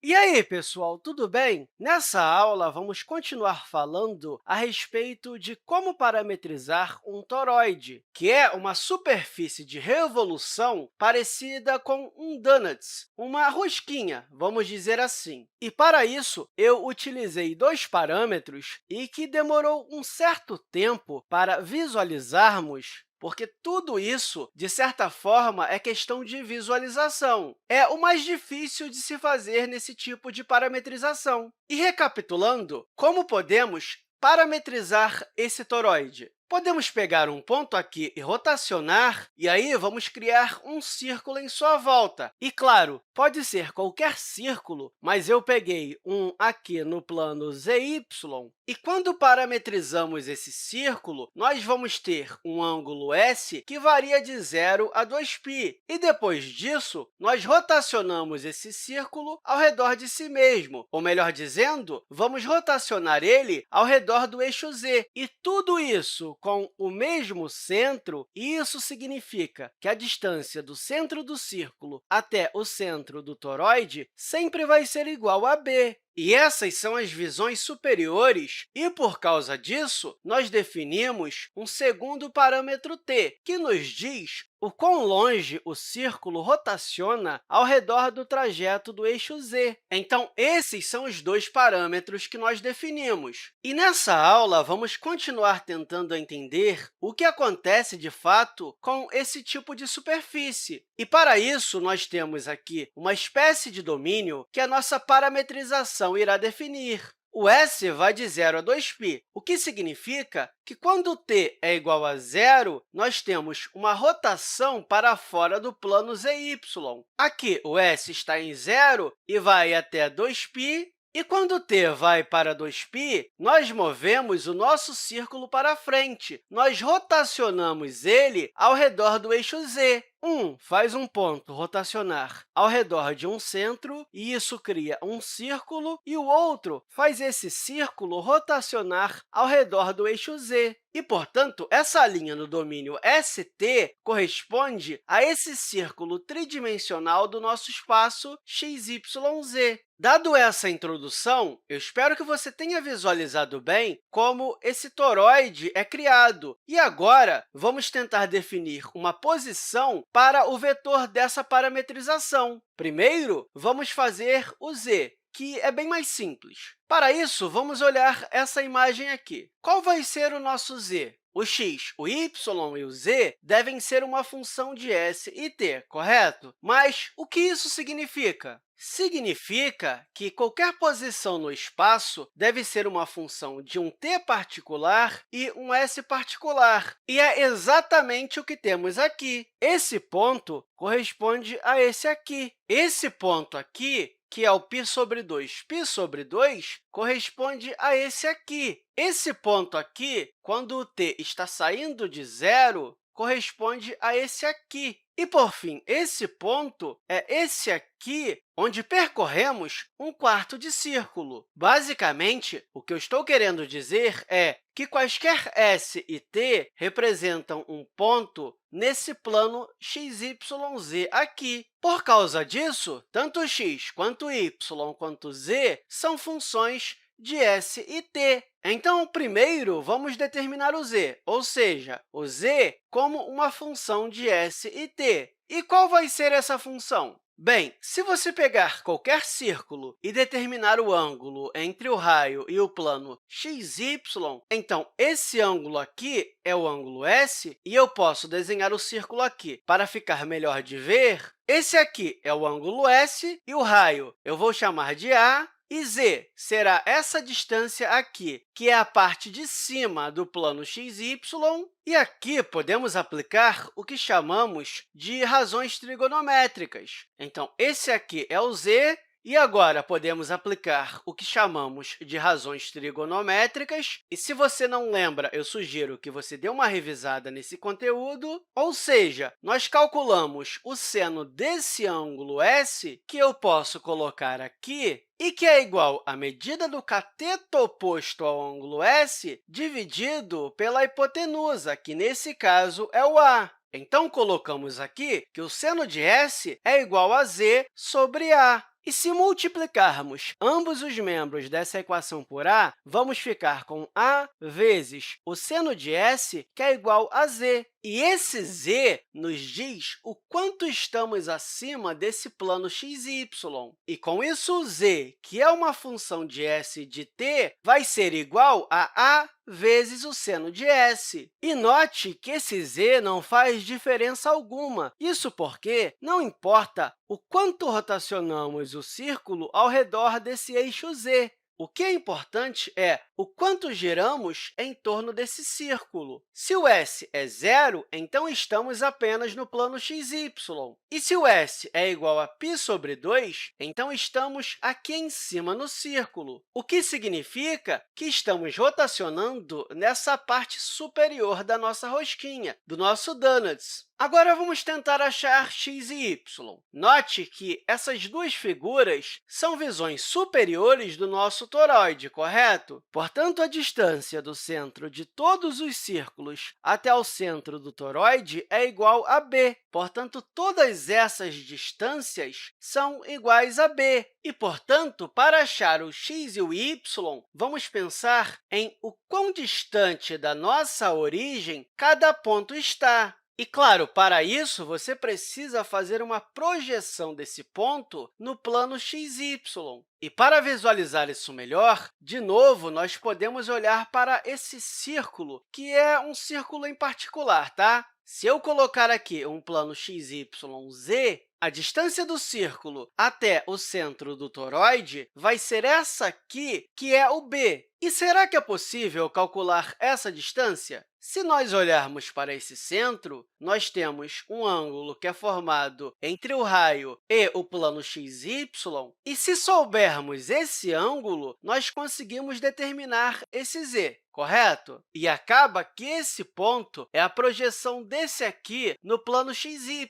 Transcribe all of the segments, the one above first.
E aí, pessoal, tudo bem? Nessa aula, vamos continuar falando a respeito de como parametrizar um toroide, que é uma superfície de revolução parecida com um donuts, uma rosquinha, vamos dizer assim. E, para isso, eu utilizei dois parâmetros e que demorou um certo tempo para visualizarmos porque tudo isso, de certa forma, é questão de visualização. É o mais difícil de se fazer nesse tipo de parametrização. E, recapitulando, como podemos parametrizar esse toroide? Podemos pegar um ponto aqui e rotacionar, e aí vamos criar um círculo em sua volta. E, claro, pode ser qualquer círculo, mas eu peguei um aqui no plano ZY, e quando parametrizamos esse círculo, nós vamos ter um ângulo S que varia de 0 a 2π. E, depois disso, nós rotacionamos esse círculo ao redor de si mesmo, ou, melhor dizendo, vamos rotacionar ele ao redor do eixo Z. E tudo isso com o mesmo centro, e isso significa que a distância do centro do círculo até o centro do toroide sempre vai ser igual a b. E essas são as visões superiores, e, por causa disso, nós definimos um segundo parâmetro t, que nos diz o quão longe o círculo rotaciona ao redor do trajeto do eixo z. Então, esses são os dois parâmetros que nós definimos. E, nessa aula, vamos continuar tentando entender o que acontece, de fato, com esse tipo de superfície. E, para isso, nós temos aqui uma espécie de domínio que a nossa parametrização irá definir. O S vai de 0 a 2π, o que significa que, quando t é igual a zero, nós temos uma rotação para fora do plano ZY. Aqui, o S está em zero e vai até 2π, e, quando t vai para 2π, nós movemos o nosso círculo para frente. Nós rotacionamos ele ao redor do eixo z. Um faz um ponto rotacionar ao redor de um centro, e isso cria um círculo, e o outro faz esse círculo rotacionar ao redor do eixo z. E, portanto, essa linha no domínio ST corresponde a esse círculo tridimensional do nosso espaço XYZ. Dado essa introdução, eu espero que você tenha visualizado bem como esse toroide é criado. E agora, vamos tentar definir uma posição para o vetor dessa parametrização. Primeiro, vamos fazer o z, que é bem mais simples. Para isso, vamos olhar essa imagem aqui. Qual vai ser o nosso z? O x, o y e o z devem ser uma função de s e t, correto? Mas o que isso significa? Significa que qualquer posição no espaço deve ser uma função de um t particular e um s particular. E é exatamente o que temos aqui. Esse ponto corresponde a esse aqui. Esse ponto aqui, que é o π sobre 2, π sobre 2, corresponde a esse aqui. Esse ponto aqui, quando o t está saindo de zero, corresponde a esse aqui. E, por fim, esse ponto é esse aqui, onde percorremos um quarto de círculo. Basicamente, o que eu estou querendo dizer é que quaisquer s e t representam um ponto nesse plano XYZ aqui. Por causa disso, tanto x quanto y quanto z são funções de s e t. Então, primeiro, vamos determinar o z, ou seja, o z como uma função de s e t. E qual vai ser essa função? Bem, se você pegar qualquer círculo e determinar o ângulo entre o raio e o plano XY, então esse ângulo aqui é o ângulo S, e eu posso desenhar o círculo aqui para ficar melhor de ver. Esse aqui é o ângulo S, e o raio eu vou chamar de A, e z será essa distância aqui, que é a parte de cima do plano xy, e aqui podemos aplicar o que chamamos de razões trigonométricas. Então, esse aqui é o z, e agora podemos aplicar o que chamamos de razões trigonométricas. E, se você não lembra, eu sugiro que você dê uma revisada nesse conteúdo. Ou seja, nós calculamos o seno desse ângulo S, que eu posso colocar aqui, e que é igual à medida do cateto oposto ao ângulo S dividido pela hipotenusa, que, nesse caso, é o A. Então, colocamos aqui que o seno de S é igual a z sobre A. E se multiplicarmos ambos os membros dessa equação por a, vamos ficar com a vezes o seno de s, que é igual a z. E esse z nos diz o quanto estamos acima desse plano x e y. E, com isso, o z, que é uma função de s de t, vai ser igual a vezes o seno de s. E note que esse z não faz diferença alguma. Isso porque não importa o quanto rotacionamos o círculo ao redor desse eixo z. O que é importante é o quanto giramos em torno desse círculo. Se o s é zero, então estamos apenas no plano xy. E se o s é igual a π sobre 2, então estamos aqui em cima no círculo, o que significa que estamos rotacionando nessa parte superior da nossa rosquinha, do nosso donuts. Agora, vamos tentar achar x e y. Note que essas duas figuras são visões superiores do nosso toroide, correto? Portanto, a distância do centro de todos os círculos até o centro do toroide é igual a b. Portanto, todas essas distâncias são iguais a b. E, portanto, para achar o x e o y, vamos pensar em o quão distante da nossa origem cada ponto está. E, claro, para isso, você precisa fazer uma projeção desse ponto no plano xy. E, para visualizar isso melhor, de novo, nós podemos olhar para esse círculo, que é um círculo em particular, tá? Se eu colocar aqui um plano xy, z, a distância do círculo até o centro do toroide vai ser essa aqui, que é o b. E será que é possível calcular essa distância? Se nós olharmos para esse centro, nós temos um ângulo que é formado entre o raio e o plano xy, e se soubermos esse ângulo, nós conseguimos determinar esse z, correto? E acaba que esse ponto é a projeção desse aqui no plano xy.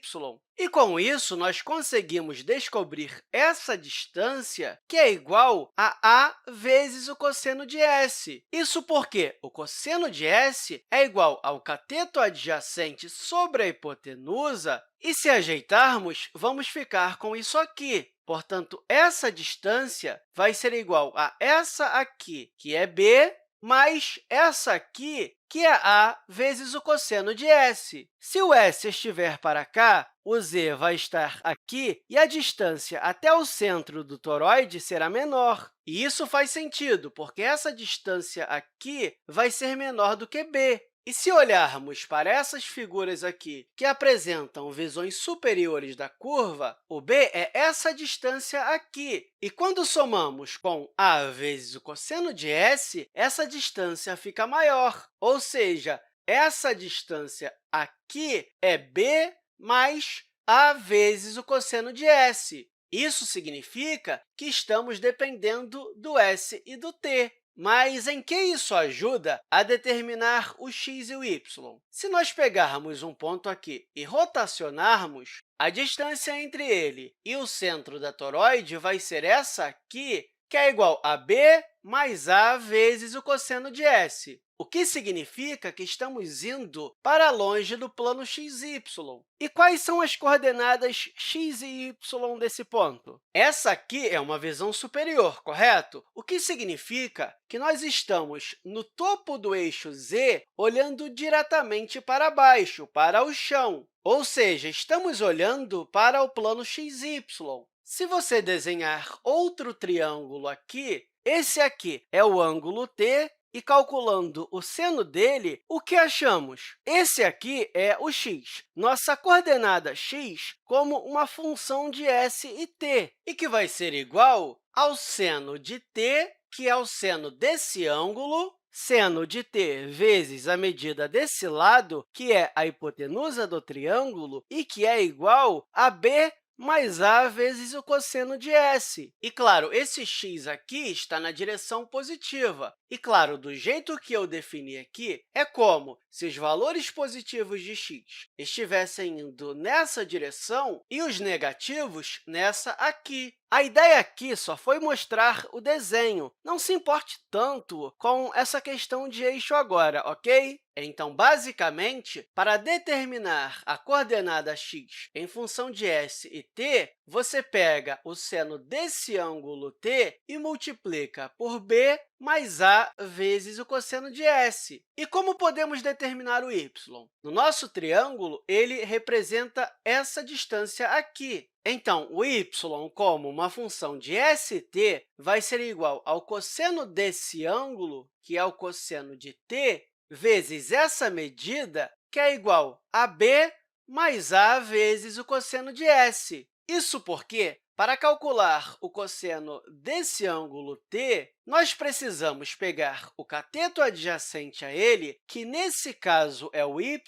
E, com isso, nós conseguimos descobrir essa distância, que é igual a vezes o cosseno de s. Isso porque o cosseno de s é igual ao cateto adjacente sobre a hipotenusa, e, se ajeitarmos, vamos ficar com isso aqui. Portanto, essa distância vai ser igual a essa aqui, que é b, mais essa aqui, que é a vezes o cosseno de s. Se o s estiver para cá, o z vai estar aqui e a distância até o centro do toroide será menor. E isso faz sentido, porque essa distância aqui vai ser menor do que b. E, se olharmos para essas figuras aqui, que apresentam visões superiores da curva, o b é essa distância aqui. E, quando somamos com a vezes o cosseno de s, essa distância fica maior. Ou seja, essa distância aqui é b mais a vezes o cosseno de s. Isso significa que estamos dependendo do s e do t. Mas em que isso ajuda a determinar o x e o y? Se nós pegarmos um ponto aqui e rotacionarmos, a distância entre ele e o centro da toroide vai ser essa aqui, que é igual a b mais a vezes o cosseno de s, o que significa que estamos indo para longe do plano xy. E quais são as coordenadas x e y desse ponto? Essa aqui é uma visão superior, correto? O que significa que nós estamos no topo do eixo z, olhando diretamente para baixo, para o chão. Ou seja, estamos olhando para o plano xy. Se você desenhar outro triângulo aqui, esse aqui é o ângulo T, e, calculando o seno dele, o que achamos? Esse aqui é o x, nossa coordenada x como uma função de s e t, e que vai ser igual ao seno de t, que é o seno desse ângulo, seno de t vezes a medida desse lado, que é a hipotenusa do triângulo, e que é igual a b mais a vezes o cosseno de s. E, claro, esse x aqui está na direção positiva. E, claro, do jeito que eu defini aqui, é como se os valores positivos de x estivessem indo nessa direção e os negativos nessa aqui. A ideia aqui só foi mostrar o desenho. Não se importe tanto com essa questão de eixo agora, ok? Então, basicamente, para determinar a coordenada x em função de s e t, você pega o seno desse ângulo t e multiplica por b mais a vezes o cosseno de s. E como podemos determinar o y? No nosso triângulo, ele representa essa distância aqui. Então, o y, como uma função de st, vai ser igual ao cosseno desse ângulo, que é o cosseno de t, vezes essa medida, que é igual a b mais a vezes o cosseno de s. Isso porque, para calcular o cosseno desse ângulo t, nós precisamos pegar o cateto adjacente a ele, que nesse caso é o y,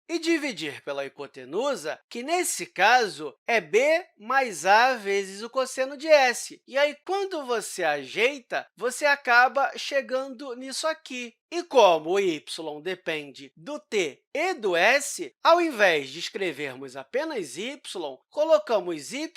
e dividir pela hipotenusa, que nesse caso é b mais a vezes o cosseno de s. E aí, quando você ajeita, você acaba chegando nisso aqui. E como o y depende do t e do s, ao invés de escrevermos apenas y, colocamos y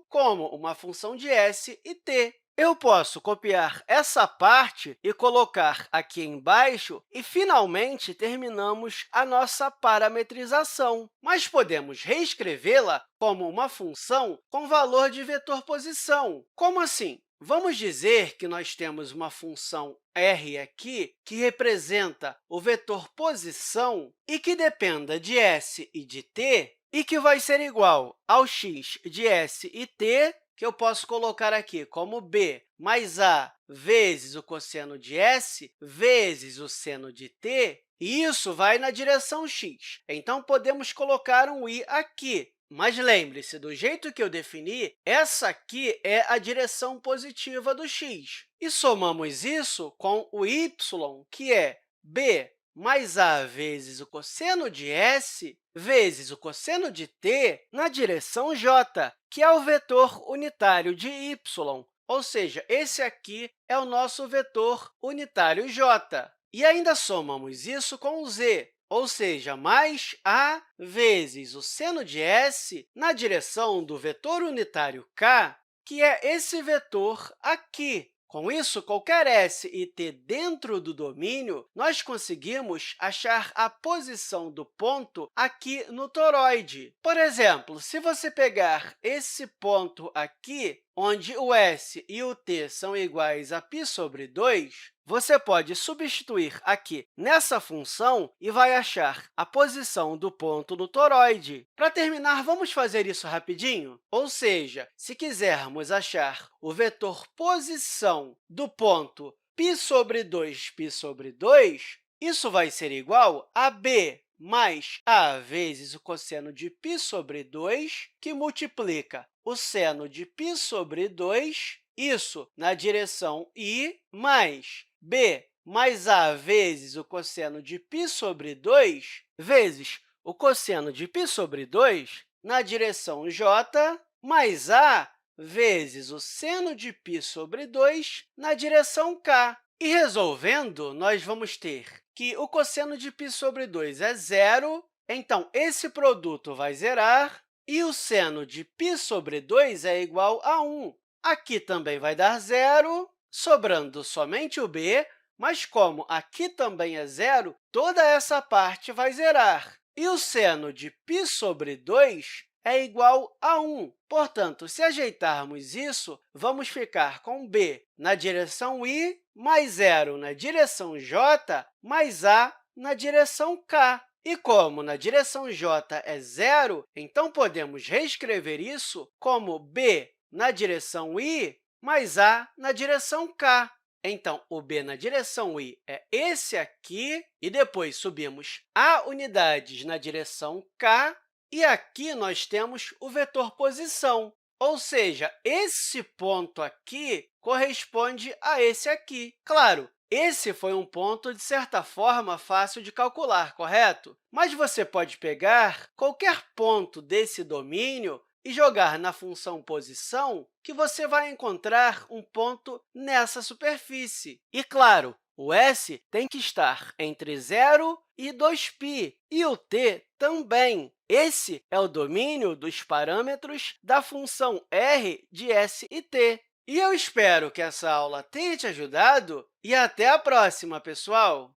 como uma função de s e t. Eu posso copiar essa parte e colocar aqui embaixo e, finalmente, terminamos a nossa parametrização. Mas podemos reescrevê-la como uma função com valor de vetor posição. Como assim? Vamos dizer que nós temos uma função r aqui que representa o vetor posição e que dependa de s e de t, e que vai ser igual ao x de s e t, que eu posso colocar aqui como b mais a vezes o cosseno de s vezes o seno de t, e isso vai na direção x. Então, podemos colocar um i aqui. Mas lembre-se, do jeito que eu defini, essa aqui é a direção positiva do x. E somamos isso com o y, que é b mais a vezes o cosseno de s vezes o cosseno de t na direção j, que é o vetor unitário de y. Ou seja, esse aqui é o nosso vetor unitário j. E ainda somamos isso com o z, ou seja, mais a vezes o seno de s na direção do vetor unitário k, que é esse vetor aqui. Com isso, qualquer s e t dentro do domínio, nós conseguimos achar a posição do ponto aqui no toroide. Por exemplo, se você pegar esse ponto aqui, onde o s e o t são iguais a π sobre 2, você pode substituir aqui nessa função e vai achar a posição do ponto no toroide. Para terminar, vamos fazer isso rapidinho? Ou seja, se quisermos achar o vetor posição do ponto π sobre 2, isso vai ser igual a b mais a vezes o cosseno de π sobre 2, que multiplica o seno de π sobre 2, isso na direção i, mais b mais a vezes o cosseno de π sobre 2, vezes o cosseno de π sobre 2 na direção j, mais a vezes o seno de π sobre 2 na direção k. E resolvendo, nós vamos ter que o cosseno de π sobre 2 é zero, então esse produto vai zerar, e o seno de π sobre 2 é igual a 1. Aqui também vai dar zero, sobrando somente o b, mas como aqui também é zero, toda essa parte vai zerar. E o seno de π sobre 2 é igual a 1. Portanto, se ajeitarmos isso, vamos ficar com b na direção i, mais zero na direção j, mais a na direção k. E como na direção j é zero, então podemos reescrever isso como b na direção i, mais a na direção k. Então, o b na direção i é esse aqui, e depois subimos a unidades na direção k, e aqui nós temos o vetor posição, ou seja, esse ponto aqui corresponde a esse aqui. Claro, esse foi um ponto, de certa forma, fácil de calcular, correto? Mas você pode pegar qualquer ponto desse domínio e jogar na função posição, que você vai encontrar um ponto nessa superfície. E, claro, O s tem que estar entre 0 e 2π, e o t também. Esse é o domínio dos parâmetros da função r de s e t. E eu espero que essa aula tenha te ajudado e até a próxima, pessoal!